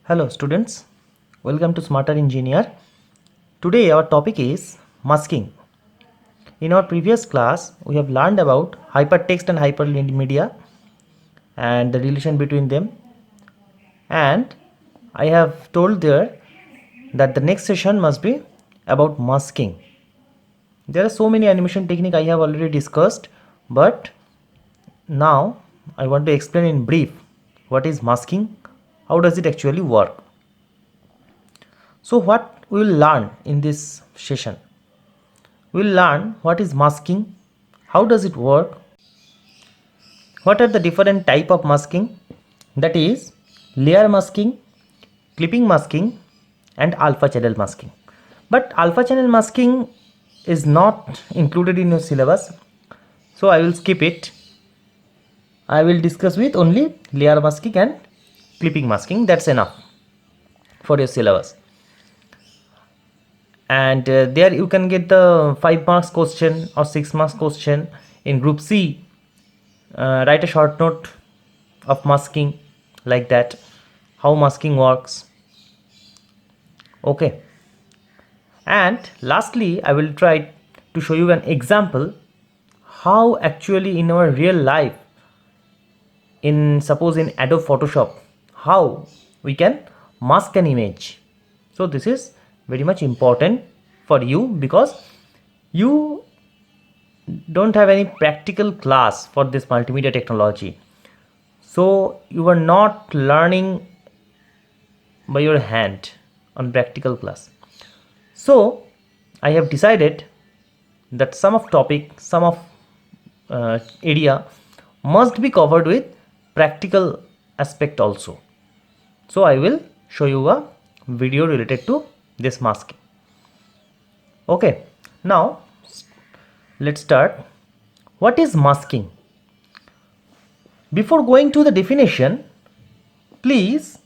Hello students, welcome to Smarter Engineer. Today our topic is masking. In our previous class, we have learned about hypertext and hypermedia and the relation between them. And I have told there that the next session must be about masking. There are so many animation technique I have already discussed, but now I want to explain in brief what is masking, how does it actually work. So what we will learn in this session? We will learn what is masking, how does it work, what are the different type of masking, that is layer masking, clipping masking and alpha channel masking. But alpha channel masking is not included in your syllabus, so I will skip it. I will discuss with only layer masking and clipping masking. That's enough for your syllabus. And there you can get the 5 marks question or 6 marks question in group C. Write a short note of masking, like that, how masking works. Okay, and lastly I will try to show you an example how actually in our real life, in suppose in Adobe Photoshop, how we can mask an image. So this is very much important for you because you don't have any practical class for this multimedia technology, so you are not learning by your hand on practical class. So I have decided that some of topic, some of area must be covered with practical aspect also. So I will show you a video related to this masking. Okay, now let's start. What is masking? Before going to the definition, please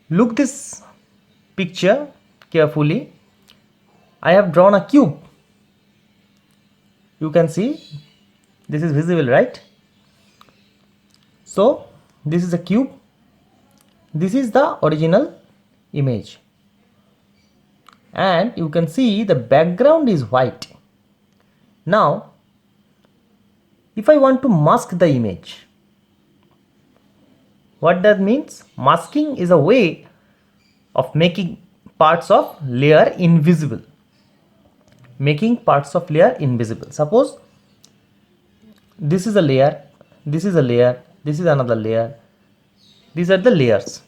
look this picture carefully. I have drawn a cube. You can see this is visible, right? So this is a cube. This is the original image. And you can see the background is white. Now, if I want to mask the image, what that means? Masking is a way of making parts of layer invisible. Making parts of layer invisible. Suppose this is a layer, this is a layer, this is another layer. These are the layers.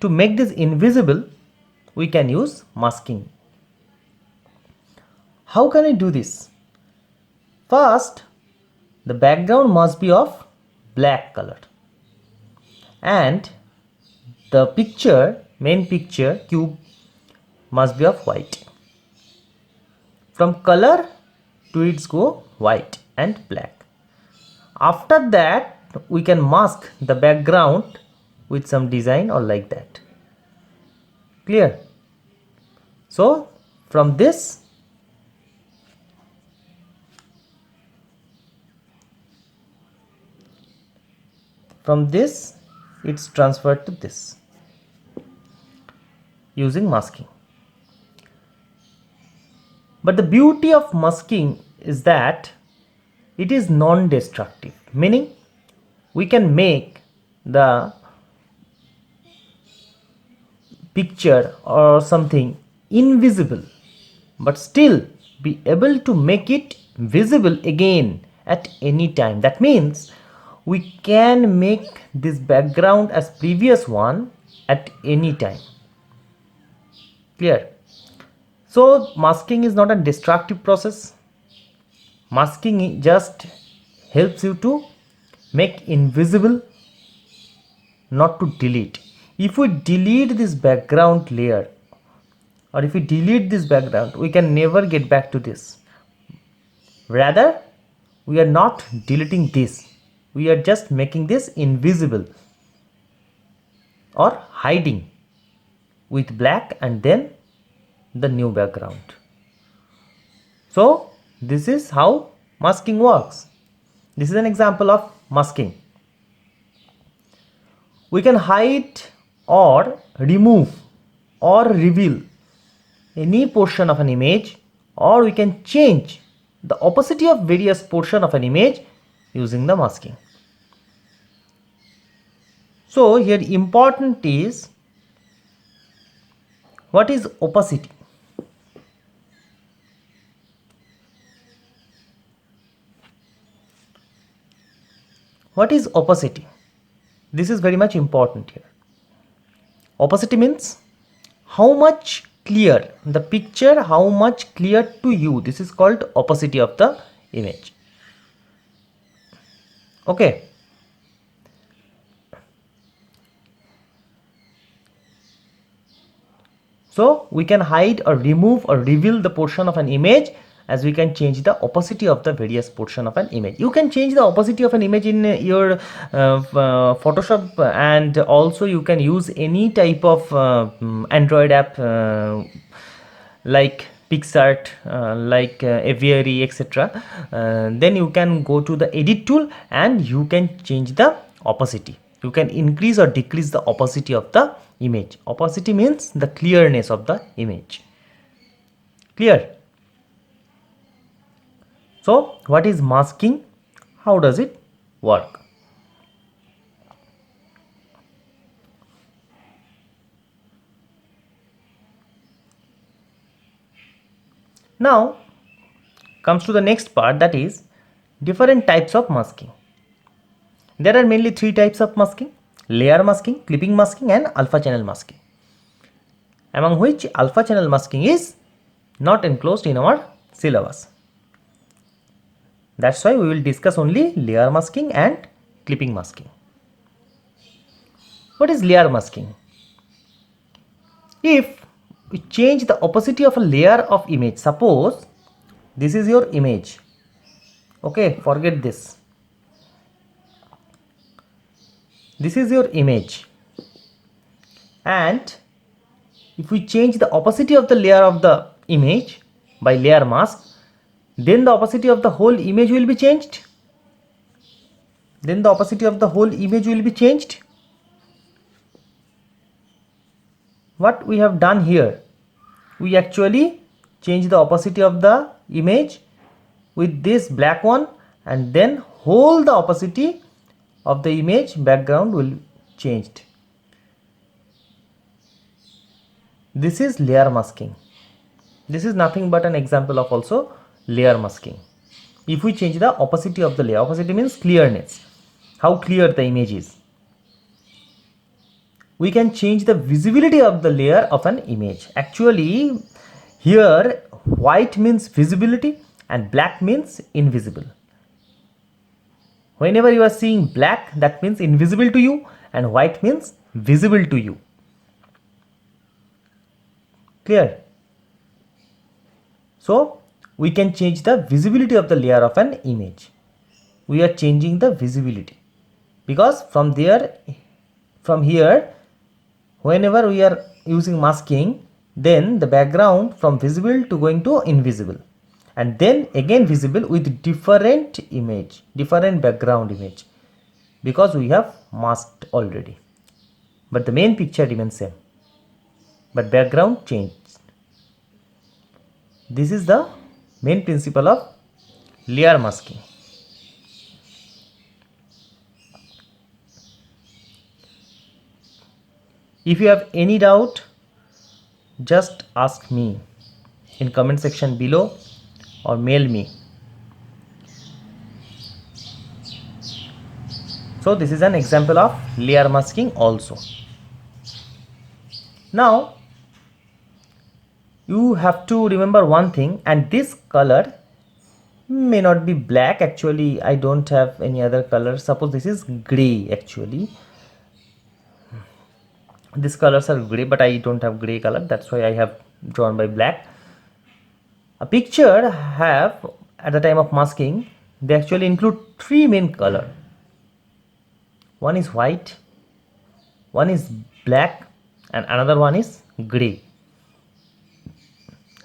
To make this invisible, we can use masking. How can I do this? First, the background must be of black color and the picture, main picture, cube, must be of white. From color to its go white and black. After that, we can mask the background with some design or like that. Clear? So from this, it's transferred to this using masking. But the beauty of masking is that it is non-destructive, meaning we can make the picture or something invisible but still be able to make it visible again at any time. That means we can make this background as previous one at any time. Clear? So masking is not a destructive process. Masking just helps you to make invisible, not to delete. If we delete this background layer or if we delete this background, we can never get back to this. Rather, we are not deleting this. We are just making this invisible or hiding with black and then the new background. So this is how masking works. This is an example of masking. We can hide or remove or reveal any portion of an image, or we can change the opacity of various portion of an image using the masking. So here important is, what is opacity? What is opacity? This is very much important here. Opacity means how much clear the picture, how much clear to you. This is called opacity of the image. Okay. So we can hide or remove or reveal the portion of an image, as we can change the opacity of the various portion of an image. You can change the opacity of an image in your Photoshop, and also you can use any type of Android app like PixArt, like Aviary, etc. Then you can go to the edit tool and you can change the opacity. You can increase or decrease the opacity of the image. Opacity means the clearness of the image. Clear? So what is masking? How does it work? Now comes to the next part, that is different types of masking. There are mainly three types of masking: layer masking, clipping masking and alpha channel masking, among which alpha channel masking is not enclosed in our syllabus. That's why we will discuss only layer masking and clipping masking. What is layer masking? If we change the opacity of a layer of image, suppose this is your image, okay, forget this. This is your image, and if we change the opacity of the layer of the image by layer mask, then the opacity of the whole image will be changed. Then the opacity of the whole image will be changed. What we have done here, we actually change the opacity of the image with this black one, and then whole the opacity of the image background will changed. This is layer masking. This is nothing but an example of also layer masking. If we change the opacity of the layer, opacity means clearness, how clear the image is. We can change the visibility of the layer of an image. Actually here white means visibility and black means invisible. Whenever you are seeing black, that means invisible to you, and white means visible to you. Clear? So we can change the visibility of the layer of an image. We are changing the visibility because from here, whenever we are using masking, then the background from visible to going to invisible, and then again visible with different image, different background image, because we have masked already, but the main picture remains same, but background changed. This is the main principle of layer masking. If you have any doubt, just ask me in comment section below or mail me. So this is an example of layer masking also. Now you have to remember one thing, and this color may not be black. Actually I don't have any other color. Suppose this is gray. Actually these colors are gray, but I don't have gray color, that's why I have drawn by black. A picture have, at the time of masking, they actually include three main color. One is white, one is black, and another one is gray.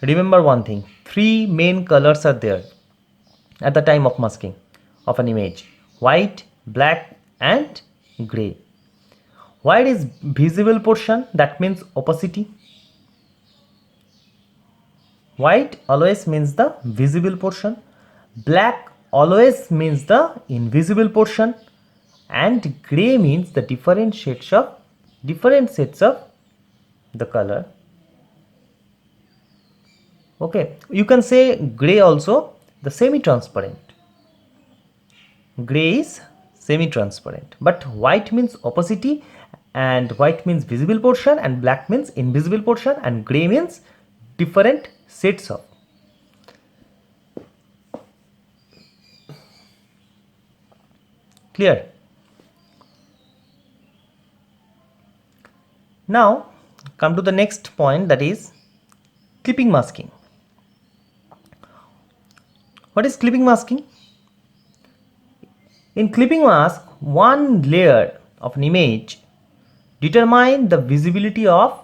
Remember one thing, three main colors are there at the time of masking of an image: white, black and gray. White is visible portion, that means opacity. White always means the visible portion, black always means the invisible portion, and gray means the different sets of the color. Okay, you can say gray also the semi-transparent. Gray is semi-transparent, but white means opacity, and white means visible portion, and black means invisible portion, and gray means different sets of. Clear? Now come to the next point, that is clipping masking. What is clipping masking? In clipping mask, one layer of an image determine the visibility of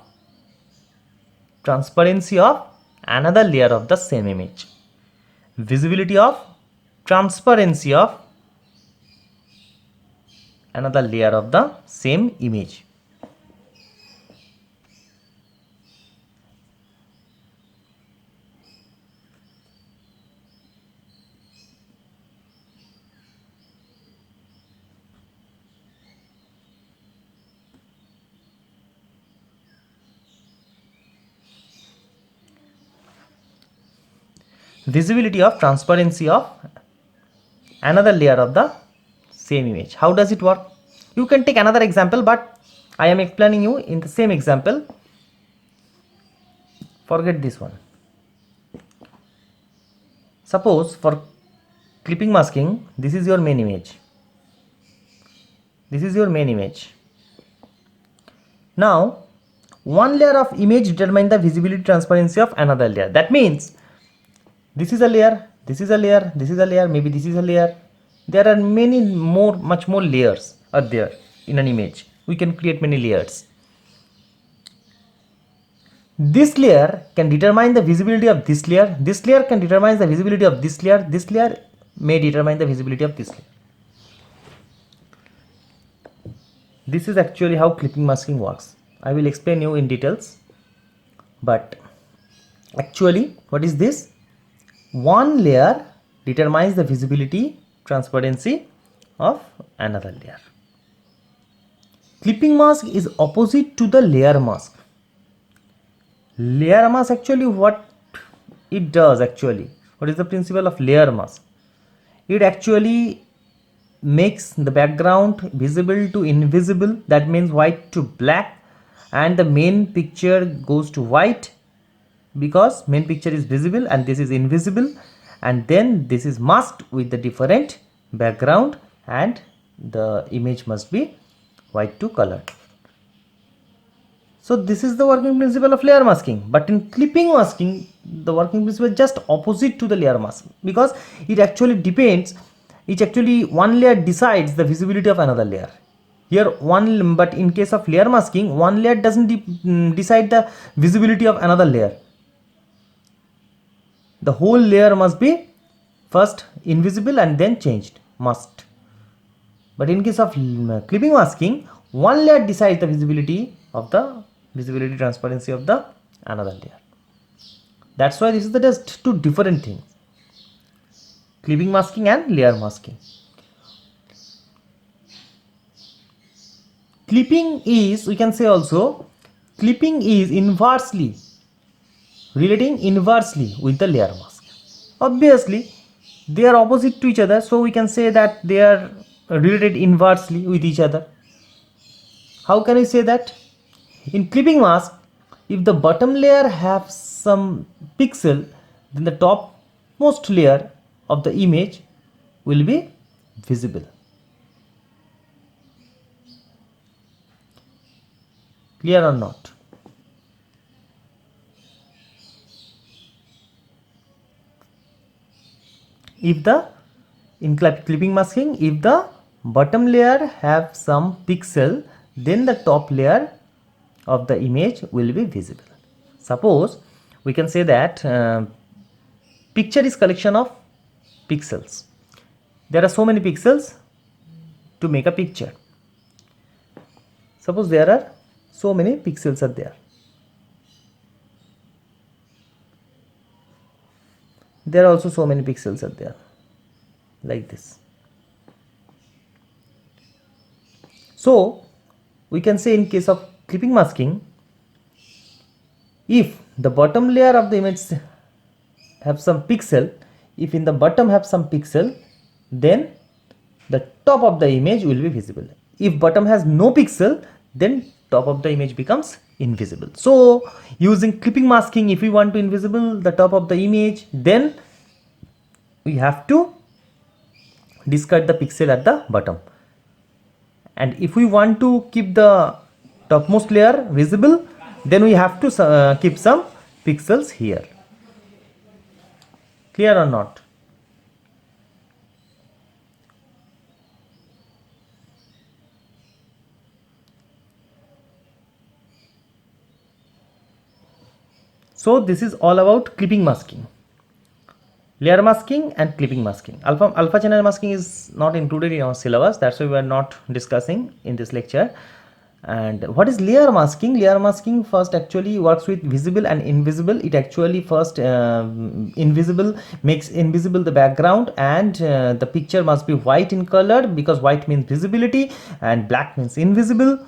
transparency of another layer of the same image. Visibility of transparency of another layer of the same image. Visibility of transparency of another layer of the same image. How does it work? You can take another example, but I am explaining you in the same example. Forget this one. Suppose for clipping masking, this is your main image. This is your main image. Now one layer of image determines the visibility transparency of another layer. That means this is a layer, this is a layer, this is a layer, maybe this is a layer. There are much more layers are there in an image. We can create many layers. This layer can determine the visibility of this layer. This layer can determine the visibility of this layer. This layer may determine the visibility of this layer. This is actually how clipping masking works. I will explain you in details. But actually, what is this? One layer determines the visibility, transparency of another layer. Clipping mask is opposite to the layer mask. Layer mask actually what it does actually. What is the principle of layer mask? It actually makes the background visible to invisible, that means white to black, and the main picture goes to white because main picture is visible and this is invisible, and then this is masked with the different background and the image must be white to color. So this is the working principle of layer masking. But in clipping masking, the working principle is just opposite to the layer mask, because it actually depends, one layer decides the visibility of another layer. Here but in case of layer masking, one layer doesn't decide the visibility of another layer. The whole layer must be first invisible and then changed, must. But in case of clipping masking, one layer decides the visibility transparency of the another layer. That's why this is the just two different things, clipping masking and layer masking. Clipping is, we can say also, clipping is relating inversely with the layer mask. Obviously they are opposite to each other, so we can say that they are related inversely with each other. How can I say that? In clipping mask, if the bottom layer have some pixel, then the topmost layer of the image will be visible. Clear or not? In clipping masking, if the bottom layer have some pixel, then the top layer of the image will be visible. Suppose we can say that picture is collection of pixels. There are so many pixels to make a picture. Suppose there are so many pixels are there. There are also so many pixels are there, like this. So we can say in case of clipping masking, if the bottom layer of the image have some pixel, if in the bottom have some pixel, then the top of the image will be visible. If bottom has no pixel, then top of the image becomes invisible. So using clipping masking, if we want to invisible the top of the image, then we have to discard the pixel at the bottom, and if we want to keep the topmost layer visible, then we have to keep some pixels here. Clear or not? So this is all about clipping masking, layer masking and clipping masking. Alpha channel masking is not included in our syllabus, that's why we are not discussing in this lecture. And what is layer masking? Layer masking first actually works with visible and invisible. It actually first invisible makes invisible the background, and the picture must be white in color, because white means visibility and black means invisible,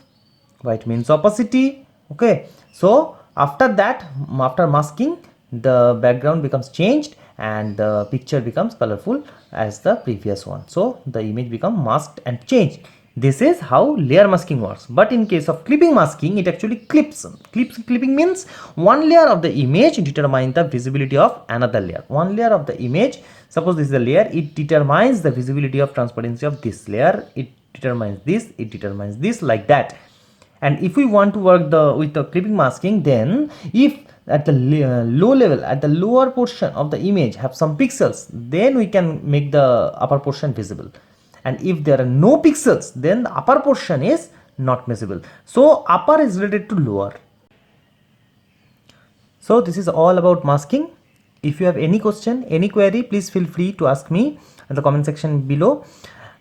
white means opacity. Okay, so after that, after masking, the background becomes changed and the picture becomes colorful as the previous one, so the image become masked and changed. This is how layer masking works. But in case of clipping masking, it actually clips. Clipping means one layer of the image determines the visibility of another layer. One layer of the image, suppose this is a layer, it determines the visibility of transparency of this layer. It determines this, it determines this, like that. And if we want to work with the clipping masking, then if at the low level, at the lower portion of the image have some pixels, then we can make the upper portion visible. And if there are no pixels, then the upper portion is not visible. So upper is related to lower. So this is all about masking. If you have any question, any query, please feel free to ask me in the comment section below.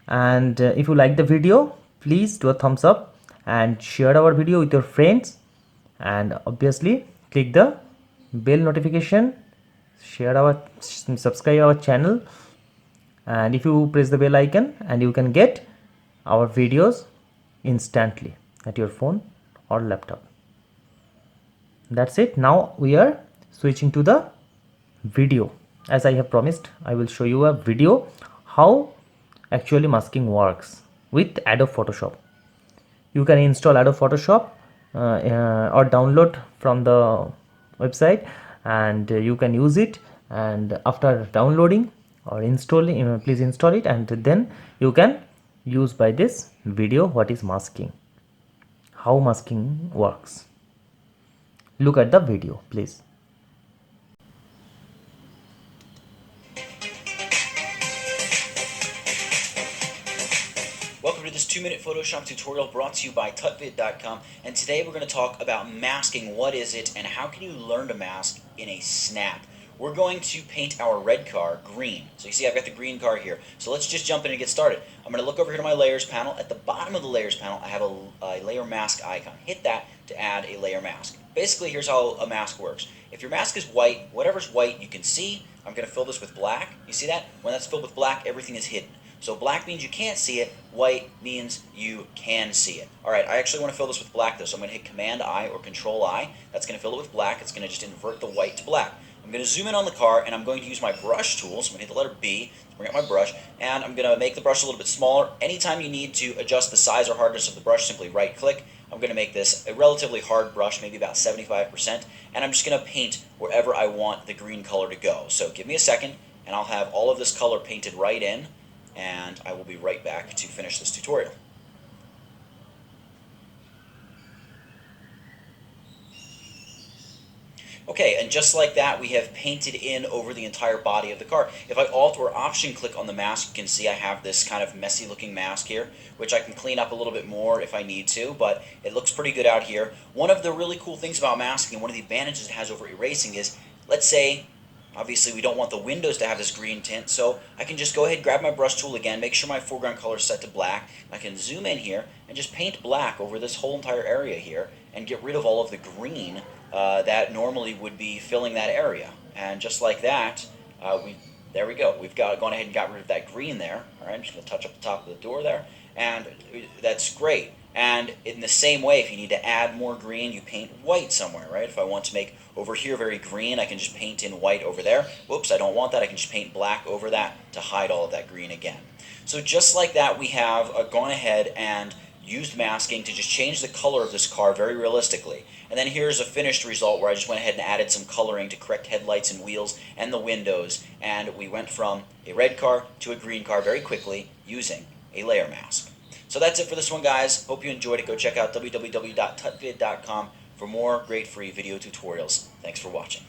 And if you like the video, please do a thumbs up and share our video with your friends, and obviously click the bell notification, subscribe our channel, and if you press the bell icon, and you can get our videos instantly at your phone or laptop. That's it. Now we are switching to the video. As I have promised, I will show you a video how actually masking works with Adobe Photoshop. You can install Adobe Photoshop or download from the website, and you can use it. And after downloading or installing, please install it, and then you can use by this video what is masking, how masking works. Look at the video, please. Welcome to this 2-minute Photoshop tutorial brought to you by tutvid.com, and today we're going to talk about masking. What is it, and how can you learn to mask in a snap? We're going to paint our red car green. So you see I've got the green car here. So let's just jump in and get started. I'm going to look over here to my layers panel. At the bottom of the layers panel I have a layer mask icon. Hit that to add a layer mask. Basically here's how a mask works. If your mask is white, whatever's white you can see. I'm going to fill this with black. You see that? When that's filled with black, everything is hidden. So black means you can't see it, white means you can see it. Alright, I actually want to fill this with black though, so I'm going to hit Command-I or Control-I. That's going to fill it with black. It's going to just invert the white to black. I'm going to zoom in on the car, and I'm going to use my brush tool. So I'm going to hit the letter B to bring up my brush, and I'm going to make the brush a little bit smaller. Anytime you need to adjust the size or hardness of the brush, simply right-click. I'm going to make this a relatively hard brush, maybe about 75%, and I'm just going to paint wherever I want the green color to go. So give me a second, and I'll have all of this color painted right in, and I will be right back to finish this tutorial. Okay, and just like that, we have painted in over the entire body of the car. If I Alt or Option click on the mask, you can see I have this kind of messy looking mask here, which I can clean up a little bit more if I need to, but it looks pretty good out here. One of the really cool things about masking, and one of the advantages it has over erasing is, let's say Obviously, we don't want the windows to have this green tint, so I can just go ahead and grab my brush tool again, make sure my foreground color is set to black. I can zoom in here and just paint black over this whole entire area here and get rid of all of the green that normally would be filling that area. And just like that, there we go. We've gone ahead and got rid of that green there. All right, I'm just going to touch up the top of the door there, and that's great. And in the same way, if you need to add more green, you paint white somewhere, right? If I want to make over here very green, I can just paint in white over there. Whoops, I don't want that. I can just paint black over that to hide all of that green again. So just like that, we have gone ahead and used masking to just change the color of this car very realistically. And then here's a finished result where I just went ahead and added some coloring to correct headlights and wheels and the windows. And we went from a red car to a green car very quickly using a layer mask. So that's it for this one, guys. Hope you enjoyed it. Go check out www.tutvid.com for more great free video tutorials. Thanks for watching.